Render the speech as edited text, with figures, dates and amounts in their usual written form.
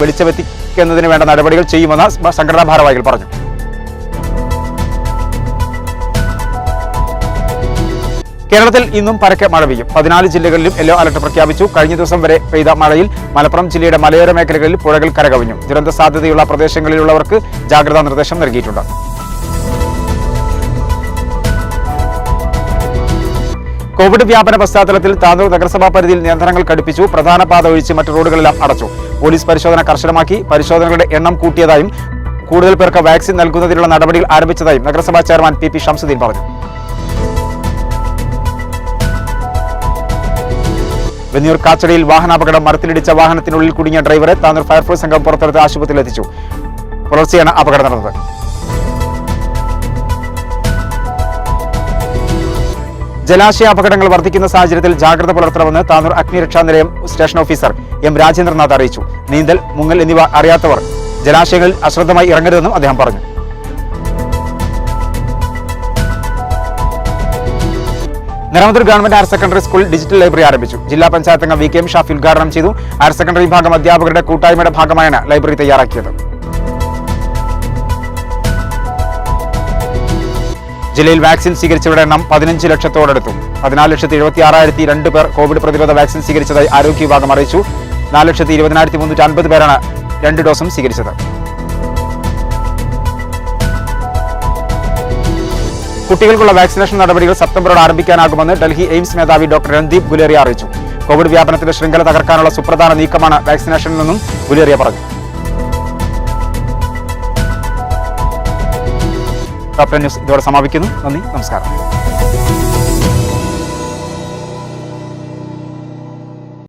വെളിച്ചമെത്തിക്കുന്നതിന് വേണ്ട നടപടികൾ ചെയ്യുമെന്ന് സംഘടനാ ഭാരവാഹികൾ പറഞ്ഞു. കേരളത്തിൽ ഇന്നും പരക്കെ മഴ പെയ്യും. 14 ജില്ലകളിലും യെല്ലോ അലർട്ട് പ്രഖ്യാപിച്ചു. കഴിഞ്ഞ ദിവസം വരെ പെയ്ത മഴയിൽ മലപ്പുറം ജില്ലയുടെ മലയോര മേഖലകളിൽ പുഴകൾ കരകവിഞ്ഞു. ദുരന്ത സാധ്യതയുള്ള പ്രദേശങ്ങളിലുള്ളവർക്ക് ജാഗ്രതാ നിർദ്ദേശം നൽകിയിട്ടുണ്ട്. കോവിഡ് വ്യാപന പശ്ചാത്തലത്തിൽ താനൂർ നഗരസഭാ പരിധിയിൽ നിയന്ത്രണങ്ങൾ കടുപ്പിച്ചു. പ്രധാന പാത ഒഴിച്ച് മറ്റ് റോഡുകളെല്ലാം അടച്ചു. പോലീസ് പരിശോധന കർശനമാക്കി. പരിശോധനകളുടെ എണ്ണം കൂട്ടിയതായും കൂടുതൽ പേർക്ക് വാക്സിൻ നൽകുന്നതിനുള്ള നടപടികൾ ആരംഭിച്ചതായും നഗരസഭാ ചെയർമാൻ പി ഷംസുദ്ദീൻ പറഞ്ഞു. വെന്നിയൂർ കാച്ചടിയിൽ വാഹനാപകടം. മരത്തിലിടിച്ച വാഹനത്തിനുള്ളിൽ കുടുങ്ങിയ ഡ്രൈവറെ താനൂർ ഫയർഫോഴ്സ് സംഘം പുറത്തെടുത്ത് ആശുപത്രിയിൽ എത്തിച്ചു. പുലർച്ചെയാണ് അപകടം നടന്നത്. ജലാശയ അപകടങ്ങൾ വർദ്ധിക്കുന്ന സാഹചര്യത്തിൽ ജാഗ്രത പുലർത്തണമെന്ന് താനൂർ അഗ്നിരക്ഷാ നിലയം സ്റ്റേഷൻ ഓഫീസർ എം രാജേന്ദ്രനാഥ് അറിയിച്ചു. നീന്തൽ, മുങ്ങൽ എന്നിവ അറിയാത്തവർ ജലാശയങ്ങളിൽ അശ്രദ്ധമായി ഇറങ്ങരുതെന്നും അദ്ദേഹം പറഞ്ഞു. Niramathur government higher secondary school digital library ആരംഭിച്ചു. ജില്ലാ പഞ്ചായത്ത് അംഗം വി കെ എം ഷാഫി ഉദ്ഘാടനം ചെയ്തു. ഹയർ സെക്കൻഡറി വിഭാഗം അധ്യാപകരുടെ കൂട്ടായ്മയുടെ ഭാഗമായാണ് ലൈബ്രറി തയ്യാറാക്കിയത്. ജില്ലയിൽ വാക്സിൻ സ്വീകരിച്ചവരുടെ എണ്ണം 15 ലക്ഷത്തോടടുത്തു. 14,76,002 പേർ കോവിഡ് പ്രതിരോധ വാക്സിൻ സ്വീകരിച്ചതായി ആരോഗ്യ വിഭാഗം അറിയിച്ചു. 4,20,350 പേരാണ് 2 ഡോസും സ്വീകരിച്ചത്. കുട്ടികൾക്കുള്ള വാക്സിനേഷൻ നടപടികൾ സെപ്റ്റംബറോടെ ആരംഭിക്കാനാകുമെന്ന് ഡൽഹി എയിംസ് മേധാവി ഡോക്ടർ രൺദീപ് ഗുലേറിയ അറിയിച്ചു. കോവിഡ് വ്യാപനത്തിന്റെ ശൃംഖല തകർക്കാനുള്ള സുപ്രധാന നീക്കമാണ് വാക്സിനേഷനിൽ നിന്നും ഗുലേറിയ പറഞ്ഞു. ടോപ് 10 ന്യൂസ് ഇതോടെ സമാപിക്കുന്നു. നന്ദി, നമസ്കാരം.